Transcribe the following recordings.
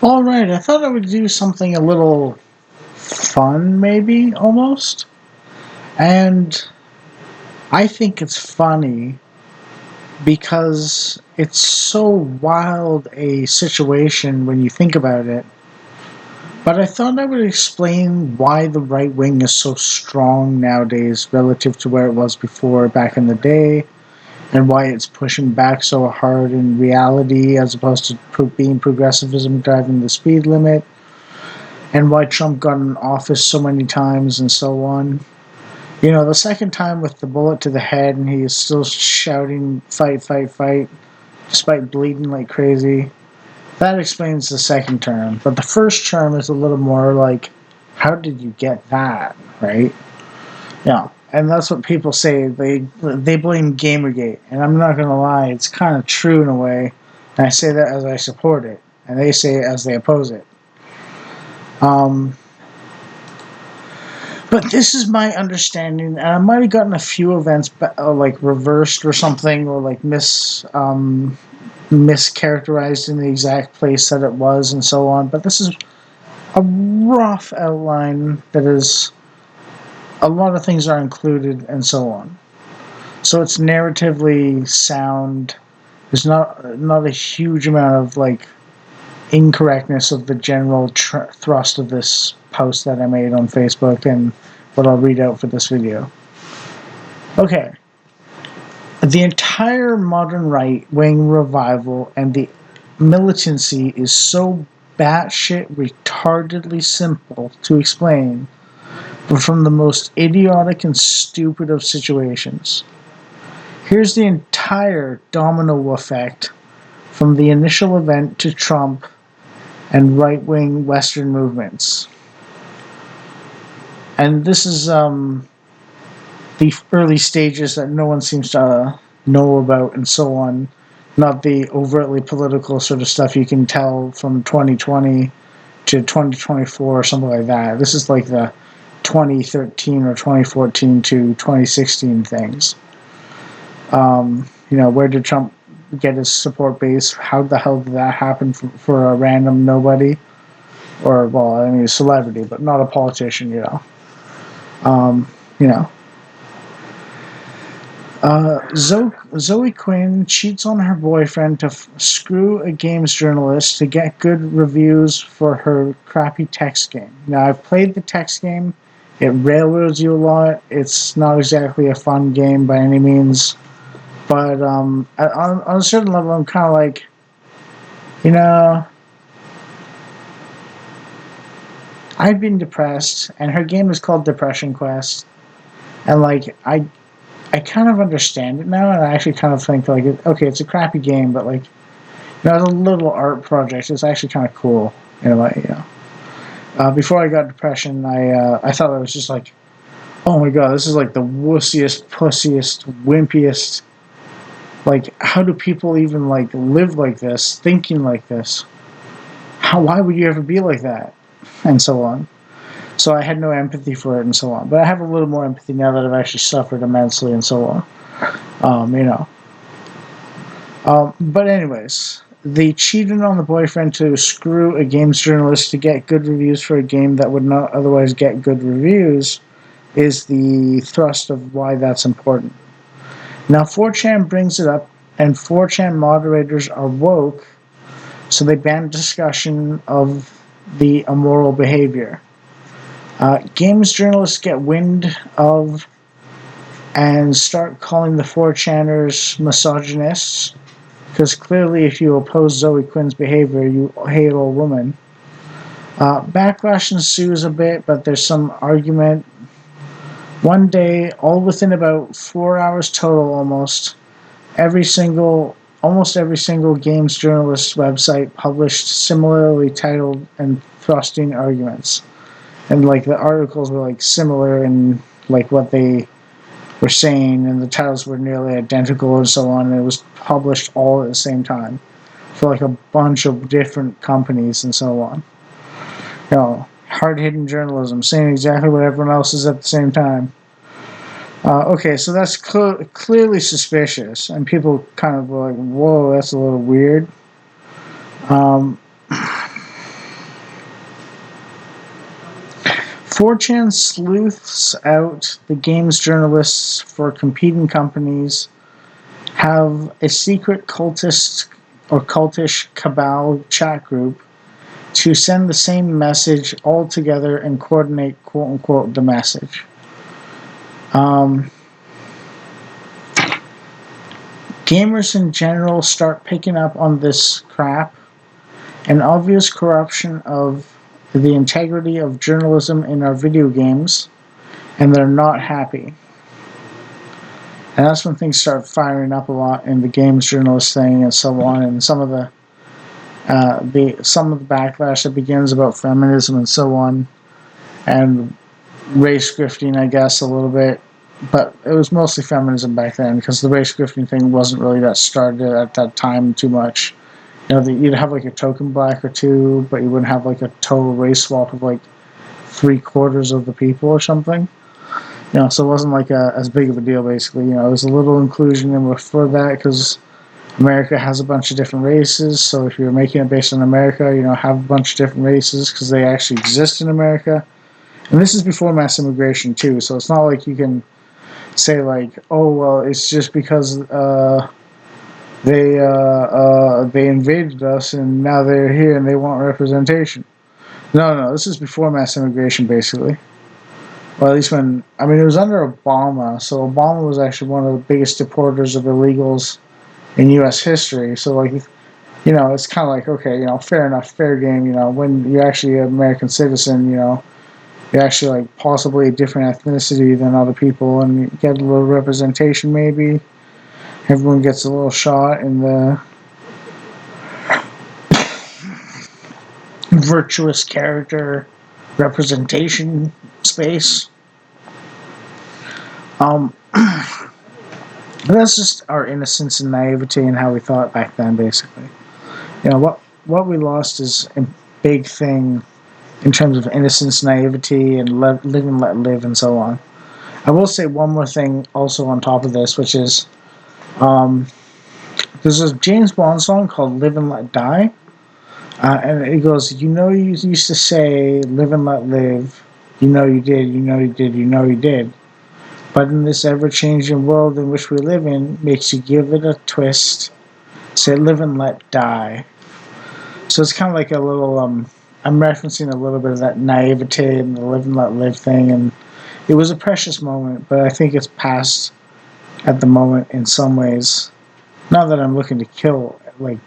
All right, I thought I would do something a little fun, maybe almost. And I think it's funny because it's so wild a situation when you think about it. But I thought I would explain why the right wing is so strong nowadays relative to where it was before back in the day, and why it's pushing back so hard in reality as opposed to being progressivism driving the speed limit, and why Trump got in office so many times and so on. You know, the second time with the bullet to the head and he is still shouting, fight, fight, fight, despite bleeding like crazy. That explains the second term. But the first term is a little more like, how did you get that, right? Yeah. And that's what people say. They blame Gamergate. And I'm not going to lie, it's kind of true in a way. And I say that as I support it. And they say it as they oppose it. Um, But this is my understanding, and I might have gotten a few events like reversed or something, or like mischaracterized in the exact place that it was, and so on. But this is a rough outline that is a lot of things are included, and so on. So it's narratively sound. There's not a huge amount of like incorrectness of the general thrust of this post that I made on Facebook and what I'll read out for this video. Okay. The entire modern right wing revival and the militancy is so batshit retardedly simple to explain, but from the most idiotic and stupid of situations. Here's the entire domino effect from the initial event to Trump and right-wing Western movements. And this is the early stages that no one seems to know about and so on. Not the overtly political sort of stuff you can tell from 2020 to 2024 or something like that. This is like the 2013 or 2014 to 2016 things. Where did Trump get his support base? How the hell did that happen for a random nobody? Or, well, I mean, a celebrity, but not a politician, Um, you know. Zoe Quinn cheats on her boyfriend to screw a games journalist to get good reviews for her crappy text game. Now, I've played the text game. It railroads you a lot. It's not exactly a fun game by any means. But on a certain level, I'm kind of like, I've been depressed, and her game is called Depression Quest. And, like, I kind of understand it now, and I actually kind of think, like, okay, it's a crappy game, but, like, as a little art project, it's actually kind of cool in a way, Before I got depression, I thought it was just like, oh my god, this is like the wussiest, pussiest, wimpiest. Like, how do people even like live like this, thinking like this? Why would you ever be like that, and so on. So I had no empathy for it, and so on. But I have a little more empathy now that I've actually suffered immensely, and so on. But anyways, they cheated on the boyfriend to screw a games journalist to get good reviews for a game that would not otherwise get good reviews is the thrust of why that's important. Now 4chan brings it up, and 4chan moderators are woke, so they ban discussion of the immoral behavior. Games journalists get wind of and start calling the 4chaners misogynists, because clearly if you oppose Zoe Quinn's behavior, you hate all women. Backlash ensues a bit, but there's some argument. One day, all within about 4 hours total almost, almost every single games journalist website published similarly titled and thrusting arguments. And like the articles were like similar in like what they were saying, and the titles were nearly identical and so on, and it was published all at the same time for like a bunch of different companies and so on. Hard-hitting journalism, saying exactly what everyone else is at the same time. Okay, so that's clearly suspicious, and people kind of were like, whoa, that's a little weird. 4chan sleuths out the games journalists for competing companies, have a secret cultist or cultish cabal chat group to send the same message all together and coordinate, quote unquote, the message. Um, Gamers in general start picking up on this crap and obvious corruption of the integrity of journalism in our video games, and they're not happy. And that's when things start firing up a lot in the games journalist thing and so on, and some of the backlash that begins about feminism and so on, and race grifting, I guess, a little bit. But it was mostly feminism back then because the race grifting thing wasn't really that started at that time too much. You know, you'd have like a token black or two, but you wouldn't have like a total race swap of like 3/4 of the people or something. You know, so it wasn't like as big of a deal. Basically, you know, there's a little inclusion in for that because America has a bunch of different races. So if you're making it based on America, you know, have a bunch of different races because they actually exist in America. And this is before mass immigration too. So it's not like you can say like, oh well, it's just because they invaded us and now they're here and they want representation. No, this is before mass immigration, basically. Well, at least when it was under Obama. So Obama was actually one of the biggest deporters of illegals in U.S. history. So like, you know, it's kind of like, okay, you know, fair enough, fair game. You know, when you're actually an American citizen, you know, you're actually like possibly a different ethnicity than other people, and you get a little representation maybe. Everyone gets a little shot in the virtuous character representation space. Um, that's just our innocence and naivety and how we thought back then, basically. You know, what we lost is a big thing in terms of innocence, naivety, and live and let live, and so on. I will say one more thing also on top of this, which is um, there's a James Bond song called "Live and Let Die," and it goes, "You know, you used to say live and let live. You know you did. You know you did. You know you did. But in this ever-changing world in which we live in, makes you give it a twist. Say live and let die." So it's kind of like a little. I'm referencing a little bit of that naivete and the live and let live thing, and it was a precious moment, but I think it's past at the moment in some ways. Not that I'm looking to kill like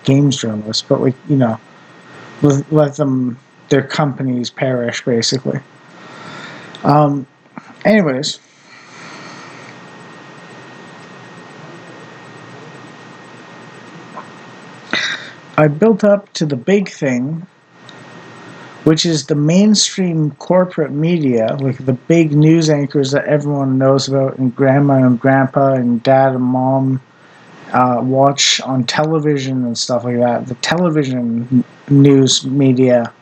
games journalists, but like, you know, let them their companies perish basically. Um, Anyways, I built up to the big thing, which is the mainstream corporate media, like the big news anchors that everyone knows about, and grandma and grandpa and dad and mom watch on television and stuff like that. The television news media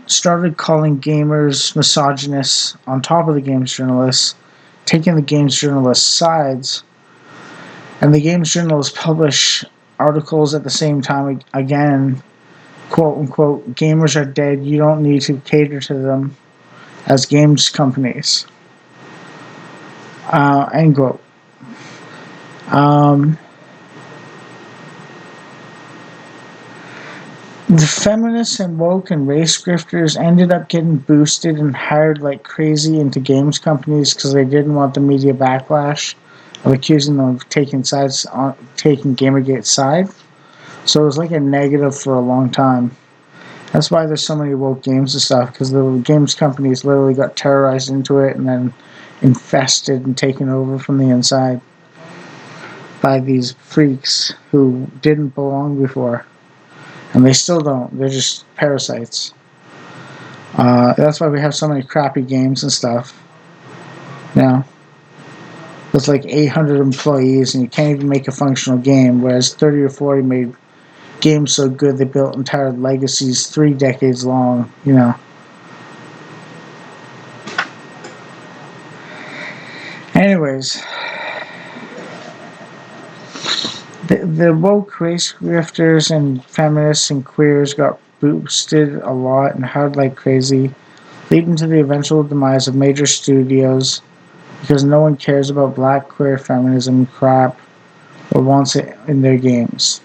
started calling gamers misogynists on top of the games journalists, taking the games journalists' sides, and the games journalists publish articles at the same time again, quote unquote, gamers are dead, you don't need to cater to them as games companies. End quote. Um, the feminists and woke and race grifters ended up getting boosted and hired like crazy into games companies because they didn't want the media backlash of accusing them of taking Gamergate's side. So it was like a negative for a long time. That's why there's so many woke games and stuff, because the games companies literally got terrorized into it and then infested and taken over from the inside by these freaks who didn't belong before. And they still don't. They're just parasites. That's why we have so many crappy games and stuff. You know, with like 800 employees and you can't even make a functional game, whereas 30 or 40 made games so good they built entire legacies 3 decades long, you know. Anyways, the woke race grifters and feminists and queers got boosted a lot and hired like crazy. leading to the eventual demise of major studios because no one cares about black queer feminism crap or wants it in their games.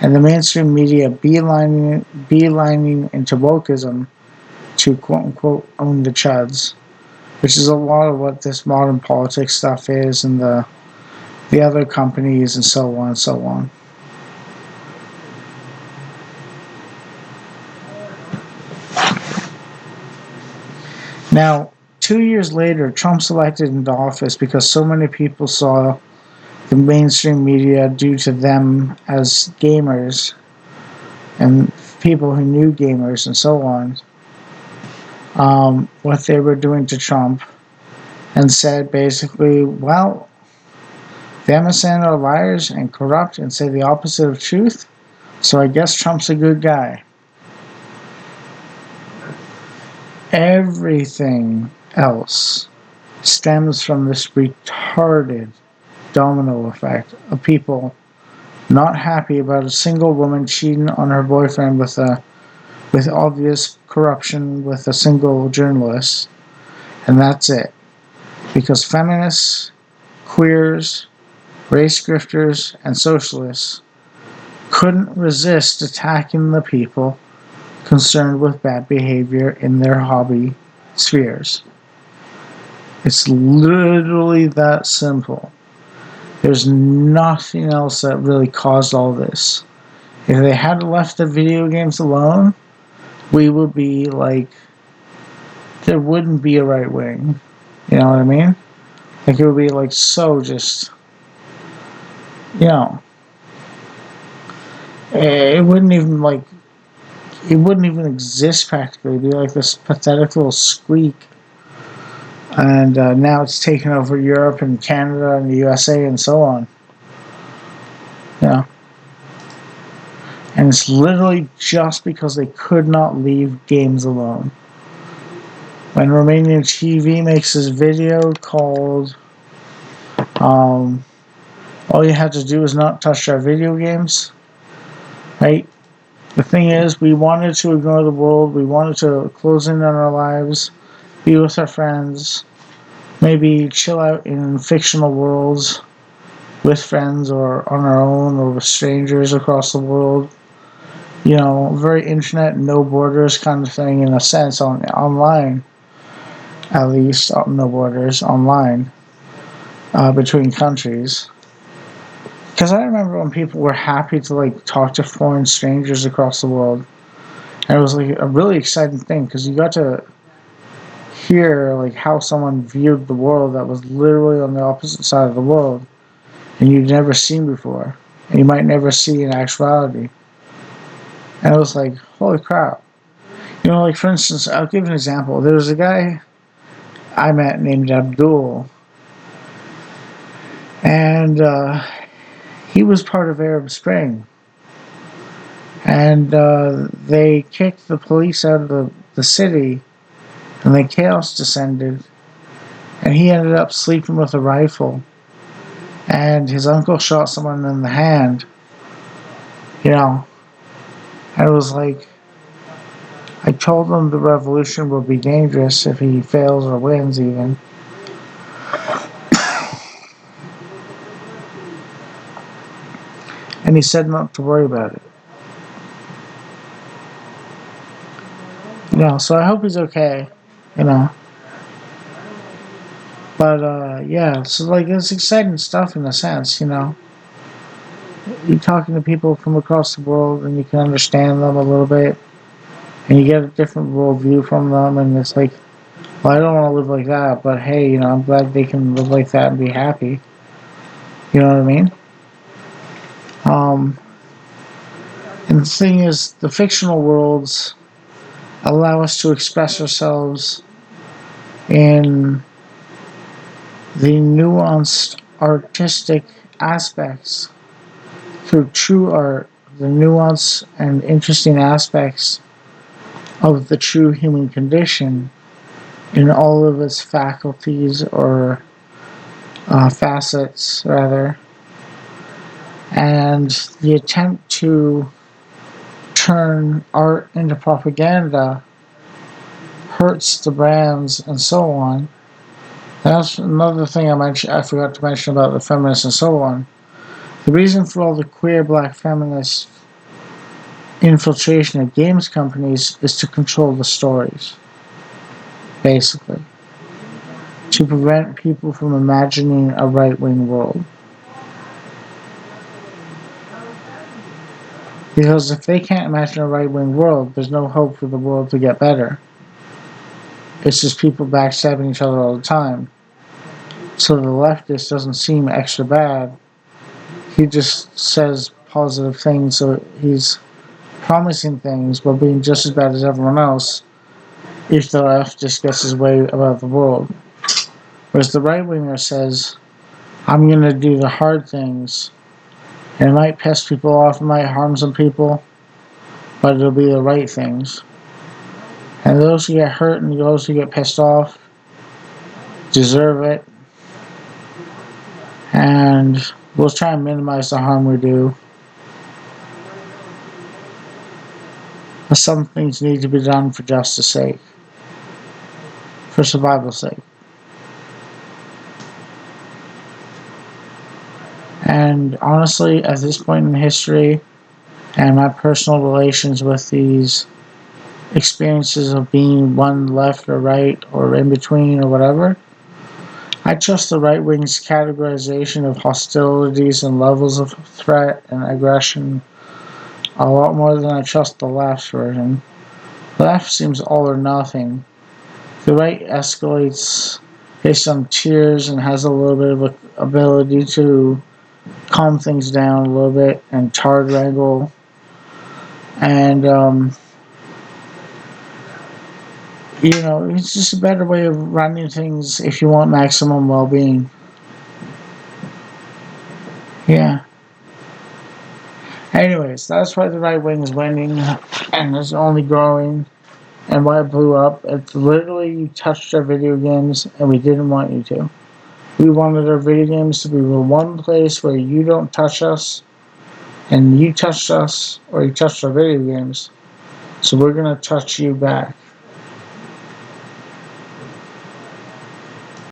And the mainstream media beelining into wokeism to quote unquote own the chuds, which is a lot of what this modern politics stuff is, and the other companies and so on and so on. Now, 2 years later, Trump's elected into office because so many people saw the mainstream media due to them as gamers and people who knew gamers and so on, what they were doing to Trump, and said basically, well, the MSN are liars and corrupt and say the opposite of truth, so I guess Trump's a good guy. Everything else stems from this retarded domino effect of people not happy about a single woman cheating on her boyfriend with obvious corruption with a single journalist, and that's it. Because feminists, queers, race grifters, and socialists couldn't resist attacking the people concerned with bad behavior in their hobby spheres. It's literally that simple. There's nothing else that really caused all this. If they had left the video games alone, we would be like, there wouldn't be a right wing. You know what I mean? Like, it would be like so just, you know, it wouldn't even like, it wouldn't even exist practically. It'd be like this pathetic little squeak. And now it's taken over Europe and Canada and the USA and so on. Yeah. And it's literally just because they could not leave games alone. When Romanian TV makes this video called All You Had to Do Is Not Touch Our Video Games, right? The thing is, we wanted to ignore the world, we wanted to close in on our lives, be with our friends, maybe chill out in fictional worlds with friends or on our own or with strangers across the world. You know, very internet, no borders kind of thing in a sense, online, at least, no borders, online, between countries. Because I remember when people were happy to like talk to foreign strangers across the world. And it was like a really exciting thing because you got to hear like how someone viewed the world that was literally on the opposite side of the world and you'd never seen before. And you might never see in actuality. And it was like, holy crap. You know, like for instance, I'll give an example. There was a guy I met named Abdul. And he was part of Arab Spring. And they kicked the police out of the city, and then chaos descended, and he ended up sleeping with a rifle, and his uncle shot someone in the hand, you know, and it was like, I told him the revolution will be dangerous if he fails or wins even. And he said not to worry about it. You know, so I hope he's okay, you know. But, yeah, so, like, it's exciting stuff in a sense, you know. You're talking to people from across the world and you can understand them a little bit. And you get a different worldview from them, and it's like, well, I don't want to live like that, but hey, you know, I'm glad they can live like that and be happy. You know what I mean? And the thing is, the fictional worlds allow us to express ourselves in the nuanced artistic aspects through true art, the nuance and interesting aspects of the true human condition in all of its faculties or facets, rather. And the attempt to turn art into propaganda hurts the brands and so on. That's another thing I forgot to mention about the feminists and so on. The reason for all the queer black feminist infiltration of games companies is to control the stories, basically. To prevent people from imagining a right-wing world. Because if they can't imagine a right-wing world, there's no hope for the world to get better. It's just people backstabbing each other all the time. So the leftist doesn't seem extra bad. He just says positive things, so he's promising things while being just as bad as everyone else if the leftist gets his way about the world. Whereas the right-winger says, I'm going to do the hard things. And it might piss people off, it might harm some people, but it'll be the right things. And those who get hurt and those who get pissed off deserve it. And we'll try and minimize the harm we do. But some things need to be done for justice sake. For survival's sake. And honestly, at this point in history, and my personal relations with these experiences of being one left or right or in between or whatever, I trust the right wing's categorization of hostilities and levels of threat and aggression a lot more than I trust the left's version. The left seems all or nothing. The right escalates based on tiers and has a little bit of an ability to calm things down a little bit and tard wrangle. And, it's just a better way of running things if you want maximum well-being. Yeah. Anyways, that's why the right wing is winning and is only growing and why it blew up. It's literally you touched our video games and we didn't want you to. We wanted our video games to be the one place where you don't touch us and you touched us or you touched our video games. So we're going to touch you back.